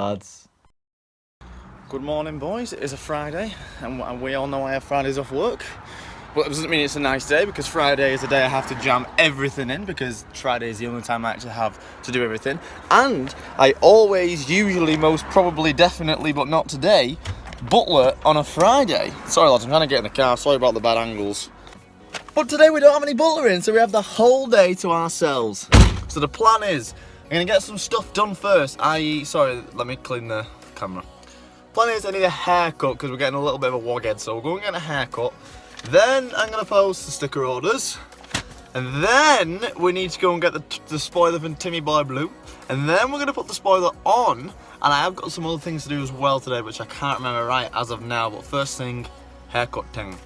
lads. Good morning, boys. It is a Friday, and we all know I have Fridays off work. But it doesn't mean it's a nice day, because Friday is a day I have to jam everything in, because Friday is the only time I actually have to do everything. And I always, usually, most probably, definitely, but not today, butler on a Friday. Sorry lads, I'm trying to get in the car, sorry about the bad angles. But today we don't have any butlering, so we have the whole day to ourselves. So the plan is, I'm going to get some stuff done first, i.e., sorry, let me clean the camera. Plan is I need a haircut, because we're getting a little bit of a woghead, so we'll go and get a haircut. Then I'm going to post the sticker orders. And then we need to go and get the spoiler from Timmy Boy Blue. And then we're going to put the spoiler on. And I have got some other things to do as well today, which I can't remember right as of now. But first thing, haircut thing.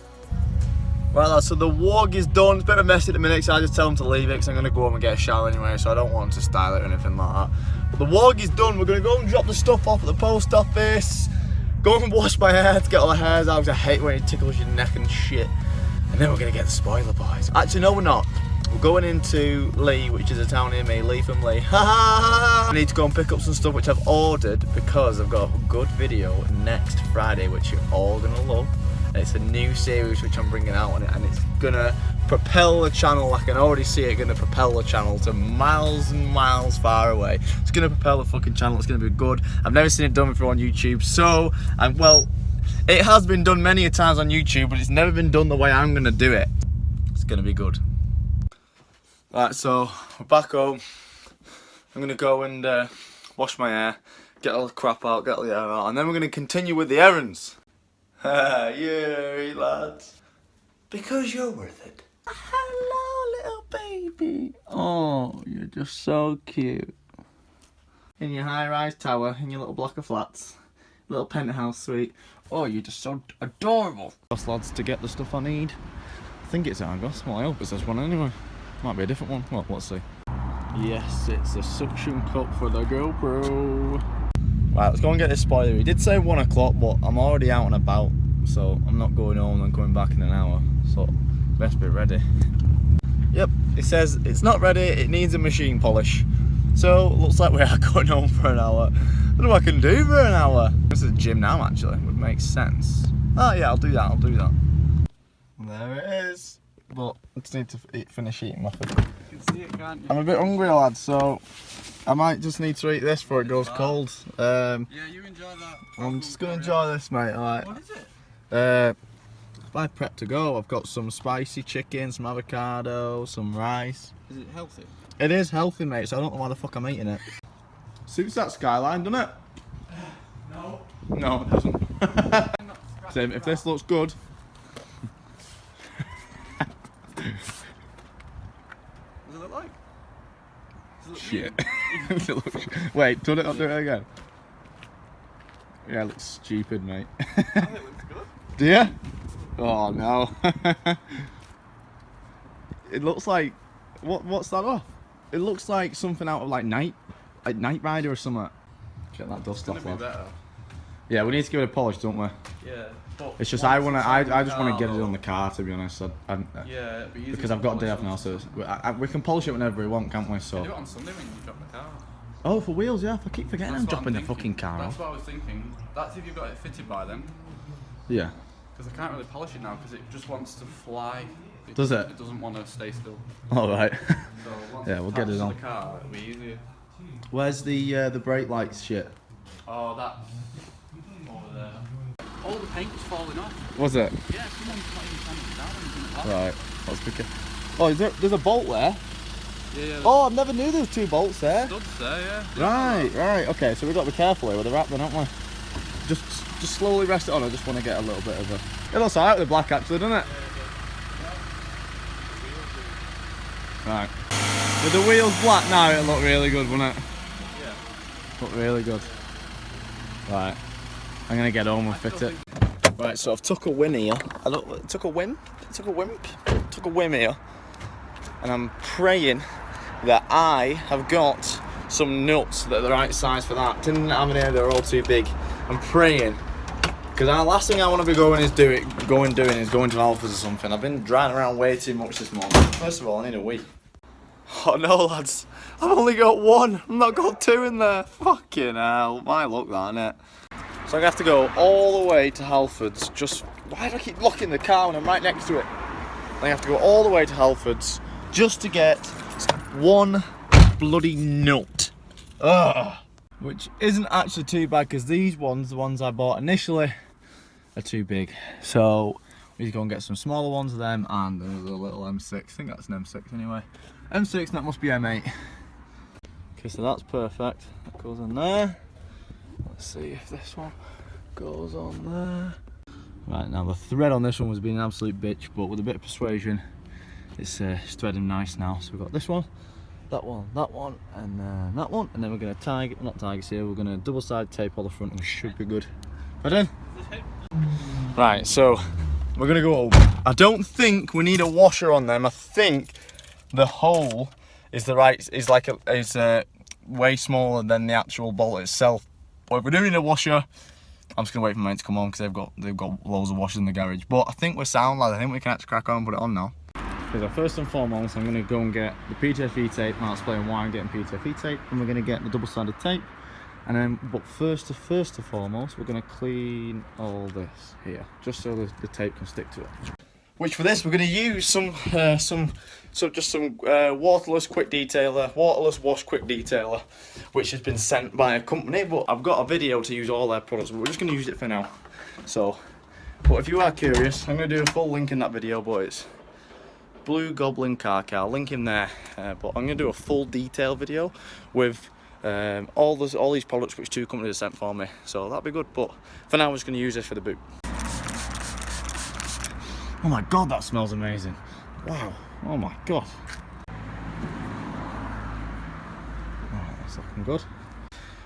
Right lads, so the WANG is done. It's a bit of a mess at the minute, so I just tell them to leave it, because I'm going to go home and get a shower anyway, so I don't want to style it or anything like that. But the WANG is done. We're going to go and drop the stuff off at the post office. Go and wash my hair to get all the hairs out, because I hate when it tickles your neck and shit. And then we're going to get the spoiler, boys. Actually, no, we're not. We're going into Lee, which is a town near me, Lee from Lee. I need to go and pick up some stuff which I've ordered, because I've got a good video next Friday, which you're all going to love. And it's a new series which I'm bringing out on it, and it's going to propel the channel. I can already see it going to propel the channel to miles and miles far away. It's going to propel the fucking channel. It's going to be good. I've never seen it done before on YouTube, so well, it has been done many a times on YouTube, but it's never been done the way I'm going to do it. It's going to be good. Right, so we're back home. I'm going to go and wash my hair, get all the crap out, get all the hair out, and then we're going to continue with the errands. Yeah, lads. Because you're worth it. Hello, little baby. Oh, you're just so cute. In your high-rise tower, in your little block of flats. Little penthouse suite. Oh, you're just so adorable. Argos, lads, to get the stuff I need. I think it's Argos. Well, I hope it's this one anyway. Might be a different one. Well, let's see. Yes, it's a suction cup for the GoPro. Right, let's go and get this spoiler. He did say 1 o'clock, but I'm already out and about, so I'm not going home and coming back in an hour. So, best be ready. Yep, it says it's not ready, it needs a machine polish. So, looks like we are going home for an hour. What do I can do for an hour? This is a gym now, actually. Would make sense. Oh yeah, I'll do that, I'll do that. There it is. But I just need to finish eating my food. You can see it, can't you? I'm a bit hungry, lad, so I might just need to eat this before it goes cold. Yeah, you enjoy that. I'm just going to enjoy this, mate. Alright. What is it? By prep to go, I've got some spicy chicken, some avocado, some rice. Is it healthy? It is healthy, mate, so I don't know why the fuck I'm eating it. Suits that skyline, doesn't it? No. No, it doesn't. So if this looks good. What does it look like? Does it look shit. Wait, do it again. Yeah, it looks stupid, mate. Oh, it looks good. Do you? Oh no. It looks like what's that off? It looks like something out of like Night Rider or something. Get that dust off. Better. Yeah, we need to give it a polish, don't we? Yeah. It's just I just want to get it on the car, to be honest. Yeah, it'd be easy because I've got a day off now, so we can polish it whenever we want, can't we? So. You do it on Sunday when you drop the car. Oh, for wheels, yeah. I keep forgetting I'm dropping the thinking. fucking car That's off. what I was thinking. That's if you've got it fitted by then. Yeah. Because I can't really polish it now because it just wants to fly. Does it? It doesn't want to stay still. All right. So once Yeah, we'll get it on. The car, it'll be easier. Where's the brake lights shit? Oh, that's over there. All the paint was falling off. Was it? Yeah, someone's not even trying to down anything like that. Right. Let's pick it. Oh, there's a bolt there? Yeah. Oh, I never knew there was 2 bolts there. Studs there, yeah. Right. Okay, so we've got to be careful here with the wrap then, haven't we? Just slowly rest it on. I just want to get a little bit of a... It looks alright with the black actually, doesn't it? Right. With the wheels black now, it'll look really good, won't it? Yeah. Look really good. Right. I'm going to get home and fit it. Right, so I've took a win here. Took a whim here. And I'm praying that I have got some nuts that are the right size for that. Didn't have any, they're all too big. I'm praying. Because the last thing I want to be doing is going to Alphas or something. I've been driving around way too much this morning. First of all, I need a wee. Oh no, lads. I've only got one. I've not got two in there. Fucking hell. My luck, that, innit? So I'm going to have to go all the way to Halfords. Why do I keep locking the car when I'm right next to it? I have to go all the way to Halfords just to get one bloody nut. Ugh. Which isn't actually too bad because these ones, the ones I bought initially, are too big. So we need to go and get some smaller ones of them, and there's a little M6. I think that's an M6 anyway. M6, that must be M8. Okay, so that's perfect. That goes on there. Let's see if this one goes on there. Right, now the thread on this one was being an absolute bitch, but with a bit of persuasion, it's threading nice now. So we've got this one, that one, and that one, and then we're going to not target here, we're going to double-sided tape all the front, and we should be good. Right then? Right, so we're going to go over. I don't think we need a washer on them. I think the hole is way smaller than the actual bolt itself. But if we do need a washer, I'm just gonna wait for mine to come on because they've got loads of washers in the garage. But I think we're sound, lads. I think we can actually crack on and put it on now. So first and foremost, I'm gonna go and get the PTFE tape. I'll explain why I'm getting PTFE tape, and we're gonna get the double-sided tape. And then, but first and foremost, we're gonna clean all this here, just so the tape can stick to it. Which for this, we're gonna use some waterless quick detailer, waterless wash quick detailer, which has been sent by a company. But I've got a video to use all their products, but we're just gonna use it for now. So, but if you are curious, I'm gonna do a full link in that video, but it's Blue Goblin Car Care, link in there. But I'm gonna do a full detail video with all these products which two companies have sent for me. So that'll be good. But for now, I'm just gonna use this for the boot. Oh my god, that smells amazing. Wow. Oh my god. Oh, that's looking good.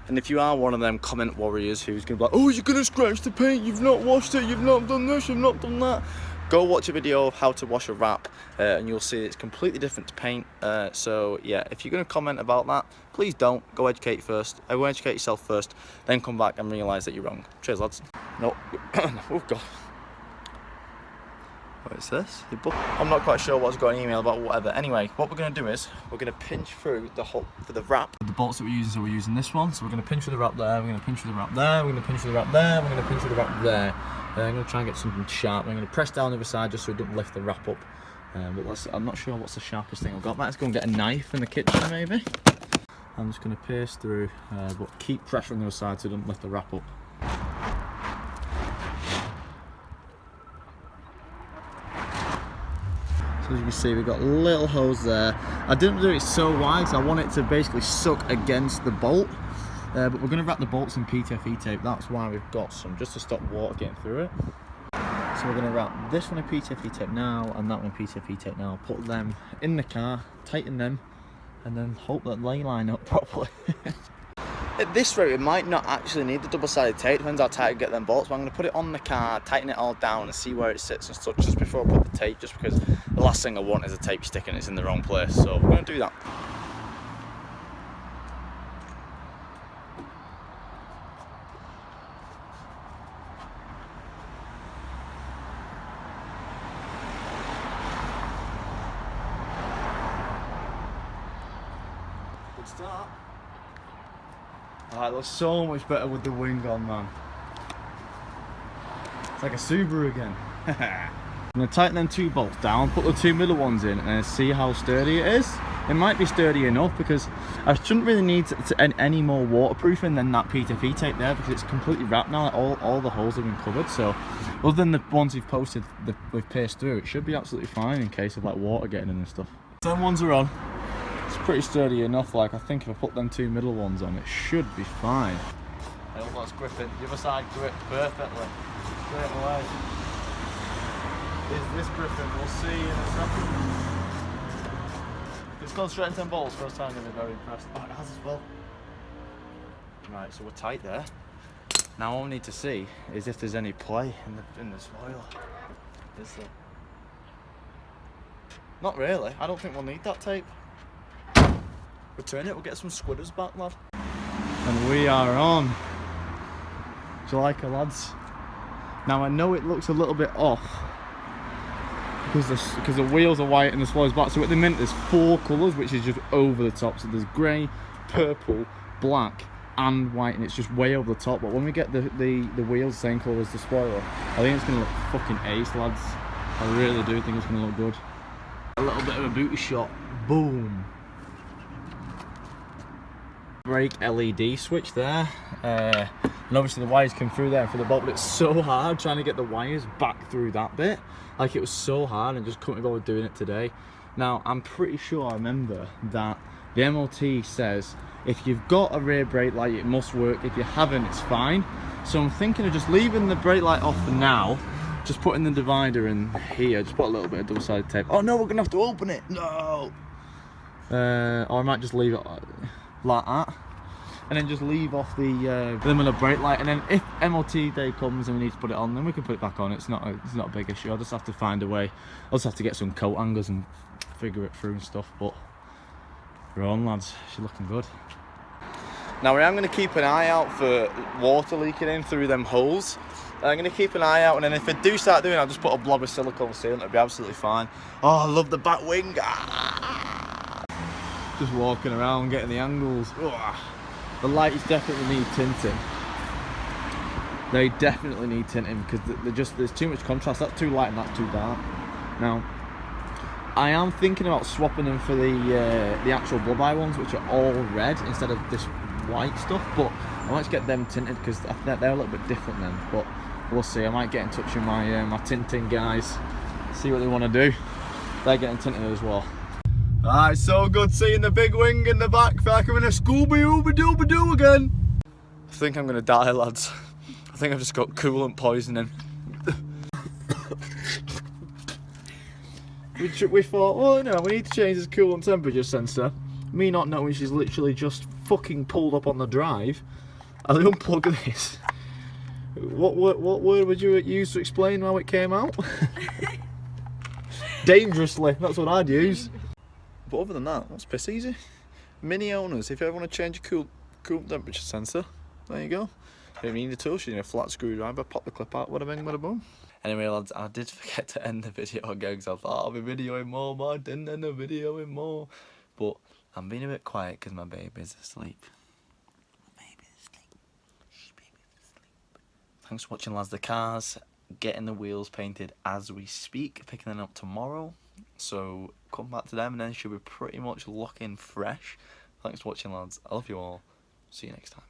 And if you are one of them comment warriors who's going to be like, oh, you're going to scratch the paint, you've not washed it, you've not done this, you've not done that. Go watch a video of how to wash a wrap and you'll see it's completely different to paint. So yeah, if you're going to comment about that, please don't. Go educate first. Go educate yourself first, then come back and realise that you're wrong. Cheers, lads. No. Oh god. What is this? I'm not quite sure what's got an email about, whatever. Anyway, what we're going to do is we're going to pinch through the hole for the wrap. The bolts that we're using, so we're using this one. So we're going to pinch through the wrap there, we're going to pinch through the wrap there, we're going to pinch through the wrap there, we're going to pinch through the wrap there. I'm going to try and get something sharp. I'm going to press down the other side just so it doesn't lift the wrap up. But I'm not sure what's the sharpest thing I've got. Let's go and get a knife in the kitchen maybe. I'm just going to pierce through, but keep pressure on the other side so it doesn't lift the wrap up. So as you can see, we've got a little hose there. I didn't do it so wide because I want it to basically suck against the bolt. But we're going to wrap the bolts in PTFE tape. That's why we've got some, just to stop water getting through it. So we're going to wrap this one in PTFE tape now and that one in PTFE tape now. Put them in the car, tighten them, and then hope that they line up properly. At this rate, it might not actually need the double-sided tape. Depends how tight I get them bolts. But I'm going to put it on the car, tighten it all down, and see where it sits and stuff just before I put the tape. Just because the last thing I want is a tape stick and it's in the wrong place. So we're going to do that. Good start. It looks so much better with the wing on, man. It's like a Subaru again. I'm going to tighten them two bolts down, put the two middle ones in, and see how sturdy it is. It might be sturdy enough because I shouldn't really need any more waterproofing than that PTFE tape there because it's completely wrapped now. All the holes have been covered. So other than the ones we've posted with pierced through, it should be absolutely fine in case of like water getting in and stuff. Them ones are on. It's pretty sturdy enough. Like I think if I put them two middle ones on, it should be fine. I hope that's gripping. The other side gripped perfectly. Straight away. Is this gripping? We'll see in a second. If it's gone straight into 10 bolts, first time I'm going to be very impressed. Oh, it has as well. Right, so we're tight there. Now all we need to see is if there's any play in the spoiler. Is there? Not really. I don't think we'll need that tape. Return it, we'll get some squidders back, lad. And we are on. Do you like it, lads? Now I know it looks a little bit off, because the wheels are white and the spoiler's black. So at the minute there's 4 colours, which is just over the top. So there's grey, purple, black and white, and it's just way over the top. But when we get the wheels the same colour as the spoiler, I think it's going to look fucking ace, lads. I really do think it's going to look good. A little bit of a booty shot. Boom. Brake LED switch there, and obviously the wires come through there for the bolt, but it's so hard trying to get the wires back through that bit. Like, it was so hard and just couldn't be bothered doing it today. Now I'm pretty sure I remember that the MOT says if you've got a rear brake light it must work, if you haven't it's fine. So I'm thinking of just leaving the brake light off for now, just putting the divider in here, just put a little bit of double-sided tape. Oh no, we're gonna have to open it, no! Or I might just leave it like that, and then just leave off the limb of the brake light, and then if MOT day comes and we need to put it on, then we can put it back on. It's not a big issue. I'll just have to find a way. I'll just have to get some coat hangers and figure it through and stuff, but we're on, lads. She's looking good. Now I am going to keep an eye out for water leaking in through them holes. I'm going to keep an eye out, and then if I do start doing it, I'll just put a blob of silicone sealant. It'll be absolutely fine. Oh, I love the back wing. Ah! Just walking around, getting the angles. Ugh. The lights definitely need tinting. They definitely need tinting because there's too much contrast. That's too light and that's too dark. Now, I am thinking about swapping them for the actual blood eye ones, which are all red instead of this white stuff. But I might get them tinted because they're a little bit different then. But we'll see. I might get in touch with my tinting guys, see what they want to do. They're getting tinted as well. Ah, it's so good seeing the big wing in the back. Feel like I'm in a Scooby-Doo again. I think I'm gonna die, lads. I think I've just got coolant poisoning. we thought, well, no, we need to change this coolant temperature sensor. Me not knowing she's literally just fucking pulled up on the drive. I'll unplug this. What word would you use to explain how it came out? Dangerously, that's what I'd use. But other than that, that's piss easy. Mini owners, if you ever want to change your coolant temperature sensor, there you go. If you need a tool, you need a flat screwdriver, pop the clip out, bada bing, bada boom. Anyway, lads, I did forget to end the video again because I thought I'll be videoing more, but I didn't end up videoing more. But I'm being a bit quiet because my baby's asleep. Shh, baby's asleep. Thanks for watching, lads. The car's getting the wheels painted as we speak, picking them up tomorrow. So come back to them and then she'll be pretty much looking fresh. Thanks for watching, lads. I love you all. See you next time.